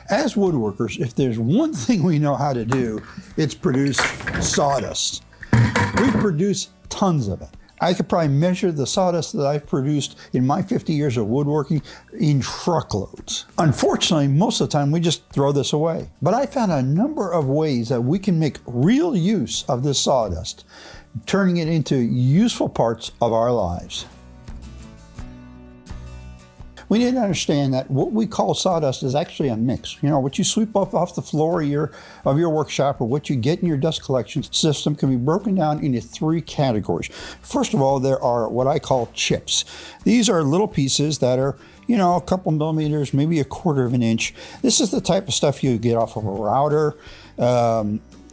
As woodworkers, if there's one thing we know how to do, it's produce sawdust. We produce tons of it. I could probably measure the sawdust that I've produced in my 50 years of woodworking in truckloads. Unfortunately, most of the time we just throw this away. But I found a number of ways that we can make real use of this sawdust, turning it into useful parts of our lives. We need to understand that what we call sawdust is actually a mix. You know, what you sweep off the floor of your workshop, or what you get in your dust collection system, can be broken down into three categories. First of all, there are what I call chips. These are little pieces that are, you know, a couple millimeters, maybe a quarter of an inch. This is the type of stuff you get off of a router.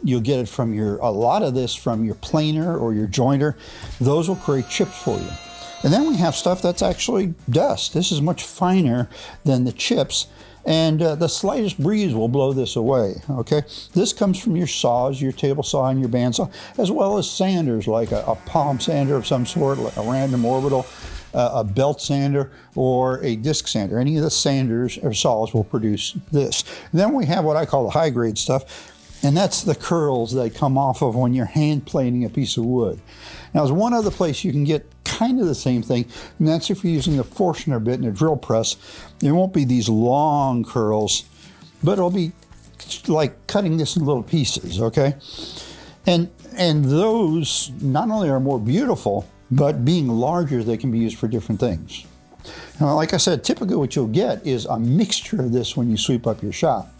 You'll get it from a lot of this from your planer or your jointer. Those will create chips for you. And then we have stuff that's actually dust. This is much finer than the chips, and the slightest breeze will blow this away, okay? This comes from your saws, your table saw and your bandsaw, as well as sanders, like a palm sander of some sort, like a random orbital, a belt sander, or a disc sander. Any of the sanders or saws will produce this. And then we have what I call the high-grade stuff, and that's the curls that come off of when you're hand planing a piece of wood. Now, there's one other place you can get kind of the same thing, and that's if you're using a Forstner bit and a drill press. There won't be these long curls, but it'll be like cutting this in little pieces, okay? And those not only are more beautiful, but being larger, they can be used for different things. Now, like I said, typically what you'll get is a mixture of this when you sweep up your shop.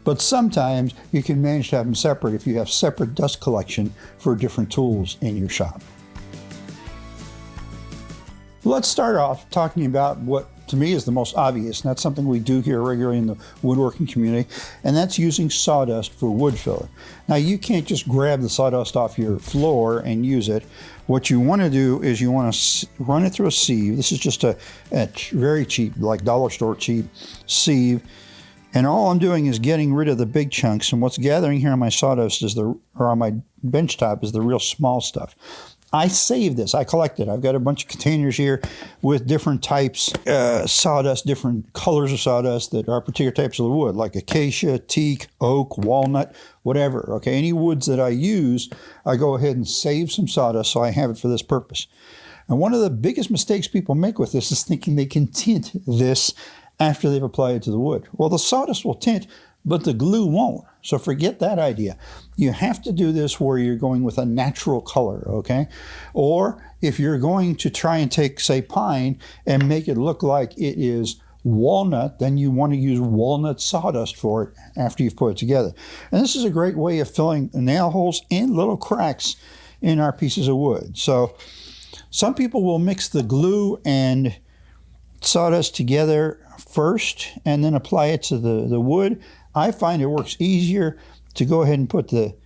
But sometimes you can manage to have them separate if you have separate dust collection for different tools in your shop. Let's start off talking about what to me is the most obvious, and that's something we do here regularly in the woodworking community, and that's using sawdust for wood filler. Now, you can't just grab the sawdust off your floor and use it. What you want to do is you want to run it through a sieve. This is just a very cheap, like dollar store cheap sieve. And all I'm doing is getting rid of the big chunks, and what's gathering here on my sawdust or on my bench top is the real small stuff. I save this, I collect it. I've got a bunch of containers here with different types, sawdust, different colors of sawdust that are particular types of the wood, like acacia, teak, oak, walnut, whatever. Okay, any woods that I use, I go ahead and save some sawdust so I have it for this purpose. And one of the biggest mistakes people make with this is thinking they can tint this after they've applied it to the wood. Well, the sawdust will tint, but the glue won't. So forget that idea. You have to do this where you're going with a natural color, okay? Or if you're going to try and take, say, pine and make it look like it is walnut, then you want to use walnut sawdust for it after you've put it together. And this is a great way of filling nail holes and little cracks in our pieces of wood. So some people will mix the glue and sawdust together first and then apply it to the wood. I find it works easier to go ahead and put the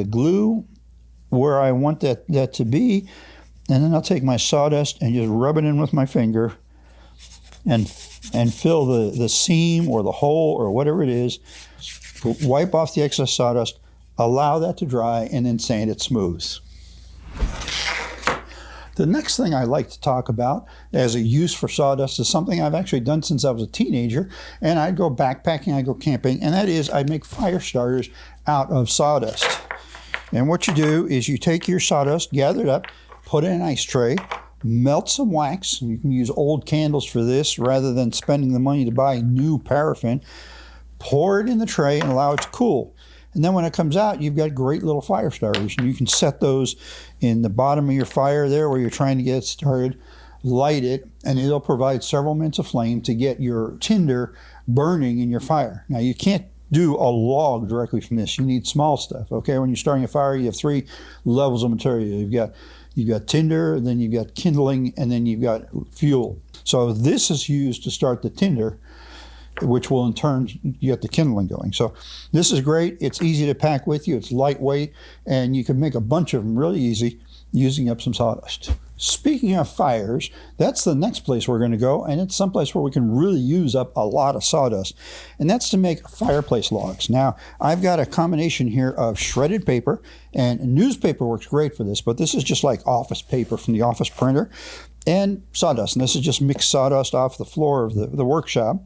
glue where I want that to be, and then I'll take my sawdust and just rub it in with my finger and fill the seam or the hole or whatever it is, wipe off the excess sawdust, allow that to dry, and then sand it smooth. The next thing I like to talk about as a use for sawdust is something I've actually done since I was a teenager, and I'd go backpacking, I'd go camping, and that is I'd make fire starters out of sawdust. And what you do is you take your sawdust, gather it up, put it in an ice tray, melt some wax. You can use old candles for this rather than spending the money to buy new paraffin. Pour it in the tray and allow it to cool. And then when it comes out, you've got great little fire starters. And you can set those in the bottom of your fire there where you're trying to get it started, light it, and it'll provide several minutes of flame to get your tinder burning in your fire. Now, you can't do a log directly from this. You need small stuff, okay? When you're starting a fire, you have three levels of material. You've got tinder, then you've got kindling, and then you've got fuel. So this is used to start the tinder, which will in turn get the kindling going. So this is great. It's easy to pack with you. It's lightweight, and you can make a bunch of them really easy using up some sawdust. Speaking of fires, that's the next place we're going to go, and it's someplace where we can really use up a lot of sawdust, and that's to make fireplace logs. Now, I've got a combination here of shredded paper, and newspaper works great for this, but this is just like office paper from the office printer, and sawdust, and this is just mixed sawdust off the floor of the workshop.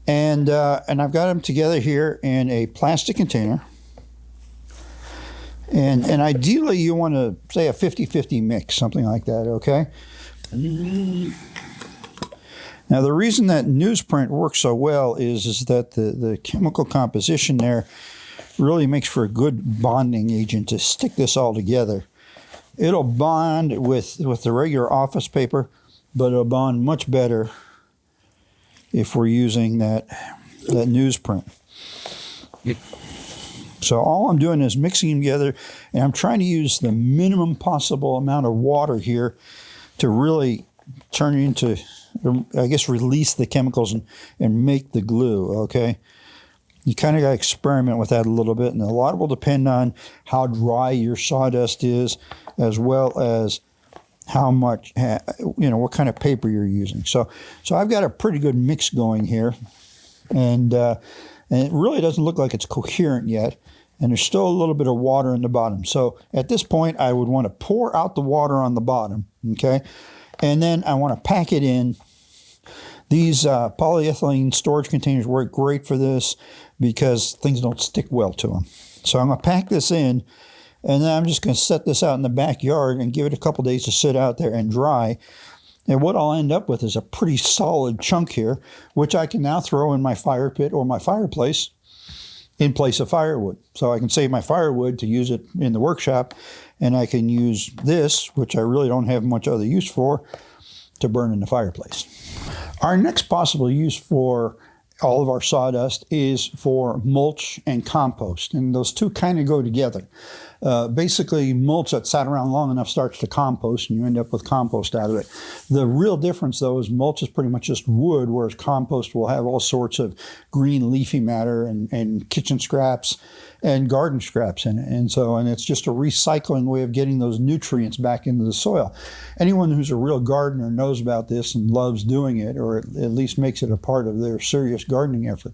And I've got them together here in a plastic container. And ideally you want to say a 50-50 mix, something like that, okay? Now the reason that newsprint works so well is that the chemical composition there really makes for a good bonding agent to stick this all together. It'll bond with the regular office paper, but it'll bond much better if we're using that newsprint. So all I'm doing is mixing them together, and I'm trying to use the minimum possible amount of water here to really turn it into, I guess, release the chemicals and make the glue, okay? You kind of got to experiment with that a little bit, and a lot will depend on how dry your sawdust is, as well as how much, what kind of paper you're using. So I've got a pretty good mix going here, and it really doesn't look like it's coherent yet, and there's still a little bit of water in the bottom. So at this point, I would want to pour out the water on the bottom, okay? And then I want to pack it in. These polyethylene storage containers work great for this because things don't stick well to them. So I'm going to pack this in, and then I'm just going to set this out in the backyard and give it a couple days to sit out there and dry. And what I'll end up with is a pretty solid chunk here, which I can now throw in my fire pit or my fireplace in place of firewood. So I can save my firewood to use it in the workshop, and I can use this, which I really don't have much other use for, to burn in the fireplace. Our next possible use for all of our sawdust is for mulch and compost, and those two kind of go together. Basically, mulch that sat around long enough starts to compost, and you end up with compost out of it. The real difference, though, is mulch is pretty much just wood, whereas compost will have all sorts of green leafy matter and kitchen scraps and garden scraps in it. And it's just a recycling way of getting those nutrients back into the soil. Anyone who's a real gardener knows about this and loves doing it, or at least makes it a part of their serious gardening effort.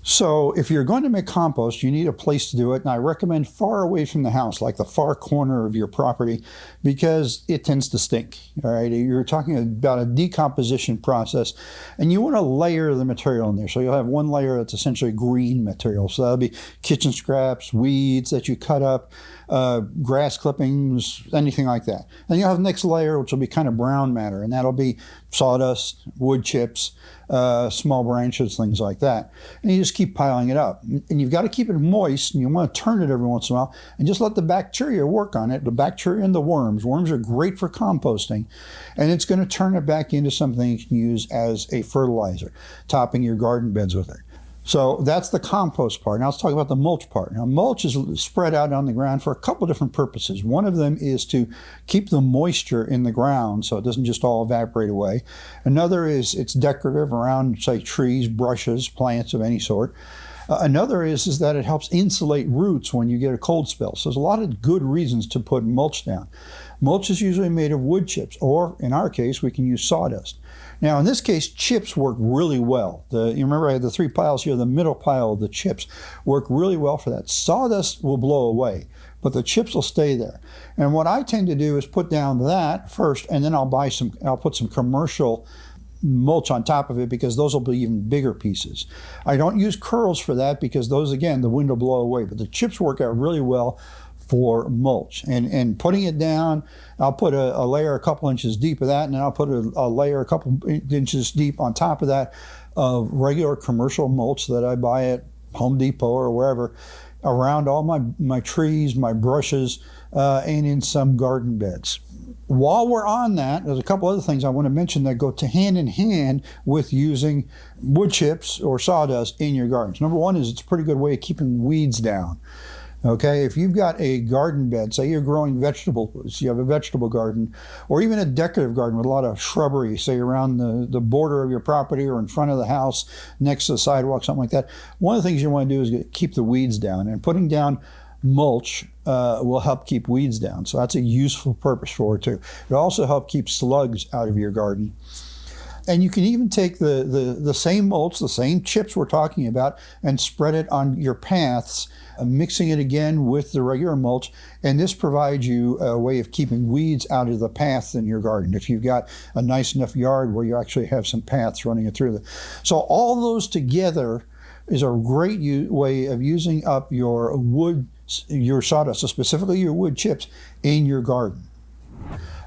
So if you're going to make compost, you need a place to do it, and I recommend far away from the house, like the far corner of your property, because it tends to stink. All right, you're talking about a decomposition process, and you want to layer the material in there. So you'll have one layer that's essentially green material. So that'll be kitchen scraps, weeds that you cut up, grass clippings, anything like that. And you'll have the next layer, which will be kind of brown matter, and that'll be sawdust, wood chips, small branches, things like that. And you just keep piling it up. And you've got to keep it moist, and you want to turn it every once in a while, and just let the bacteria work on it, the bacteria and the worms. Worms are great for composting, and it's going to turn it back into something you can use as a fertilizer, topping your garden beds with it. So that's the compost part. Now let's talk about the mulch part. Now mulch is spread out on the ground for a couple different purposes. One of them is to keep the moisture in the ground so it doesn't just all evaporate away. Another is it's decorative around, say, trees, brushes, plants of any sort. Another is that it helps insulate roots when you get a cold spell. So there's a lot of good reasons to put mulch down. Mulch is usually made of wood chips, or in our case, we can use sawdust. Now, in this case, chips work really well. You remember I had the three piles here. The middle pile of the chips work really well for that. Sawdust will blow away, but the chips will stay there. And what I tend to do is put down that first, and then I'll put some commercial mulch on top of it, because those will be even bigger pieces. I don't use curls for that because those, again, the wind will blow away, but the chips work out really well for mulch. And putting it down, I'll put a layer a couple inches deep of that, and then I'll put a layer a couple inches deep on top of that of regular commercial mulch that I buy at Home Depot or wherever, around all my trees, my brushes, and in some garden beds. While we're on that, there's a couple other things I want to mention that go hand in hand with using wood chips or sawdust in your gardens. Number one is it's a pretty good way of keeping weeds down. Okay, if you've got a garden bed, say you're growing vegetables, you have a vegetable garden, or even a decorative garden with a lot of shrubbery, say around the border of your property or in front of the house, next to the sidewalk, something like that. One of the things you want to do is keep the weeds down, and putting down mulch will help keep weeds down. So that's a useful purpose for it too. It'll also help keep slugs out of your garden. And you can even take the same mulch, the same chips we're talking about, and spread it on your paths, mixing it again with the regular mulch. And this provides you a way of keeping weeds out of the paths in your garden, if you've got a nice enough yard where you actually have some paths running through it. So all those together is a great way of using up your wood, your sawdust, so specifically your wood chips, in your garden.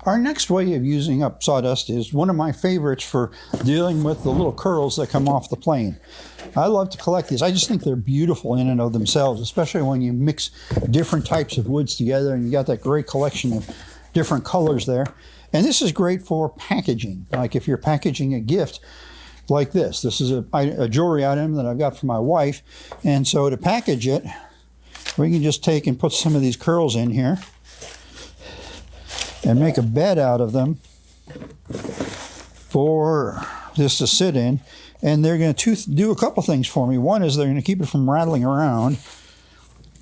Our next way of using up sawdust is one of my favorites for dealing with the little curls that come off the plane. I love to collect these. I just think they're beautiful in and of themselves, especially when you mix different types of woods together and you got that great collection of different colors there. And this is great for packaging, like if you're packaging a gift like this. This is a jewelry item that I've got for my wife, and so to package it, we can just take and put some of these curls in here and make a bed out of them for this to sit in. And they're going to do a couple things for me. One is they're going to keep it from rattling around.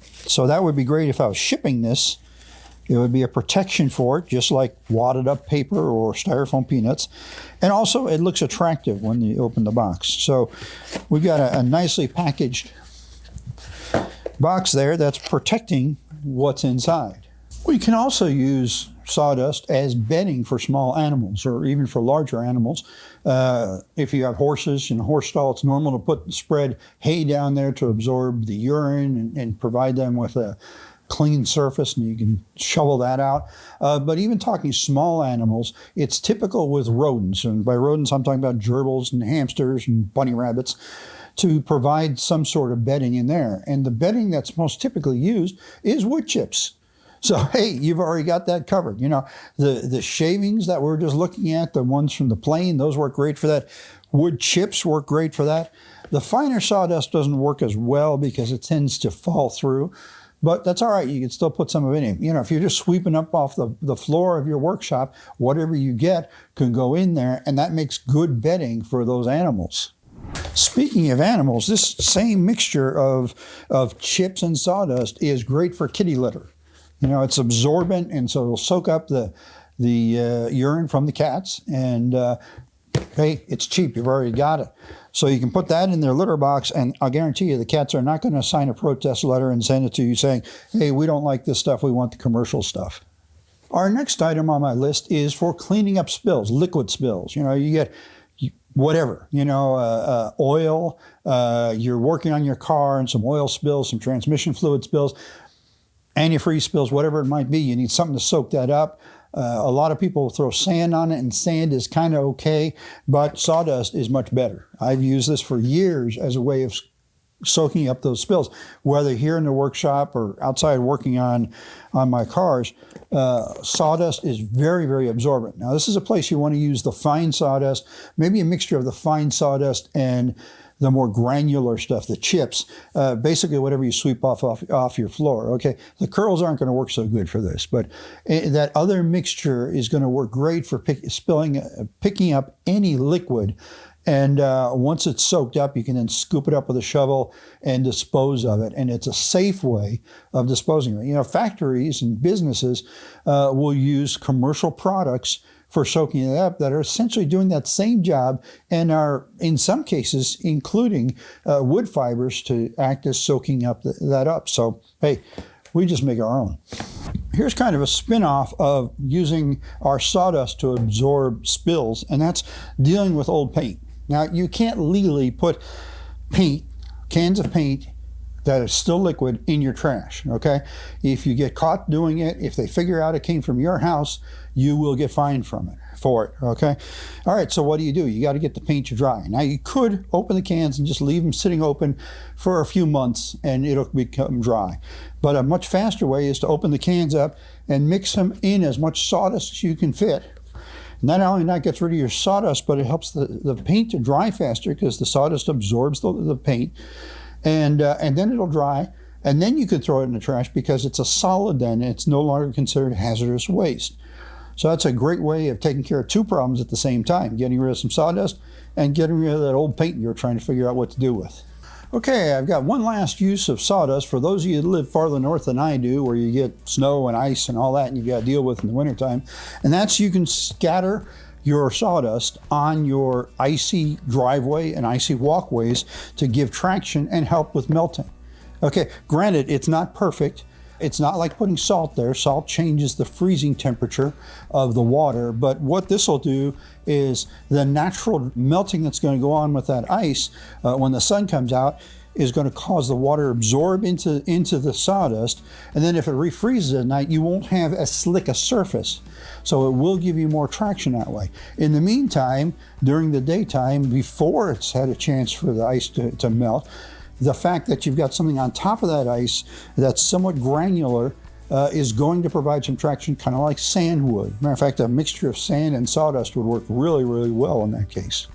So that would be great if I was shipping this. It would be a protection for it, just like wadded up paper or styrofoam peanuts. And also it looks attractive when you open the box. So we've got a nicely packaged box there that's protecting what's inside. We can also use sawdust as bedding for small animals or even for larger animals. If you have horses in a horse stall, it's normal to spread hay down there to absorb the urine and provide them with a clean surface, and you can shovel that out. But even talking small animals, it's typical with rodents, and by rodents I'm talking about gerbils and hamsters and bunny rabbits, to provide some sort of bedding in there. And the bedding that's most typically used is wood chips. So, hey, you've already got that covered. You know, the shavings that we're just looking at, the ones from the plane, those work great for that. Wood chips work great for that. The finer sawdust doesn't work as well because it tends to fall through, but that's all right. You can still put some of it in. You know, if you're just sweeping up off the floor of your workshop, whatever you get can go in there, and that makes good bedding for those animals. Speaking of animals, this same mixture of chips and sawdust is great for kitty litter. You know, it's absorbent, and so it'll soak up the urine from the cats. And hey, it's cheap. You've already got it. So you can put that in their litter box, and I'll guarantee you the cats are not going to sign a protest letter and send it to you saying, hey, we don't like this stuff. We want the commercial stuff. Our next item on my list is for cleaning up spills, liquid spills. You know, you get whatever, you know, oil, you're working on your car and some oil spills, some transmission fluid spills, antifreeze spills, whatever it might be. You need something to soak that up. A lot of people throw sand on it, and sand is kind of okay, but sawdust is much better. I've used this for years as a way of soaking up those spills, whether here in the workshop or outside working on my cars. Sawdust is very, very absorbent. Now, this is a place you want to use the fine sawdust, maybe a mixture of the fine sawdust and the more granular stuff, the chips, basically whatever you sweep off your floor. Okay, the curls aren't going to work so good for this, but that other mixture is going to work great for picking up any liquid. And once it's soaked up, you can then scoop it up with a shovel and dispose of it. And it's a safe way of disposing of it. You know, factories and businesses will use commercial products for soaking it up that are essentially doing that same job and are, in some cases, including wood fibers to act as soaking up that up. So, hey, we just make our own. Here's kind of a spin-off of using our sawdust to absorb spills, and that's dealing with old paint. Now, you can't legally put cans of paint that is still liquid in your trash, okay? If you get caught doing it, if they figure out it came from your house, you will get fined for it, okay? All right, so what do? You got to get the paint to dry. Now, you could open the cans and just leave them sitting open for a few months and it'll become dry. But a much faster way is to open the cans up and mix them in as much sawdust as you can fit. Not only that gets rid of your sawdust, but it helps the paint to dry faster because the sawdust absorbs the paint. And then it'll dry, and then you can throw it in the trash because it's a solid then, and it's no longer considered hazardous waste. So that's a great way of taking care of two problems at the same time, getting rid of some sawdust and getting rid of that old paint you're trying to figure out what to do with. Okay, I've got one last use of sawdust for those of you that live farther north than I do, where you get snow and ice and all that, and you've got to deal with in the wintertime. And that's you can scatter your sawdust on your icy driveway and icy walkways to give traction and help with melting. Okay, granted, it's not perfect. It's not like putting salt there. Salt changes the freezing temperature of the water, but what this will do is the natural melting that's going to go on with that ice when the sun comes out is going to cause the water absorb into the sawdust, and then if it refreezes at night, you won't have as slick a surface. So it will give you more traction that way. In the meantime, during the daytime, before it's had a chance for the ice to melt, the fact that you've got something on top of that ice that's somewhat granular is going to provide some traction, kind of like sand would. Matter of fact, a mixture of sand and sawdust would work really, really well in that case.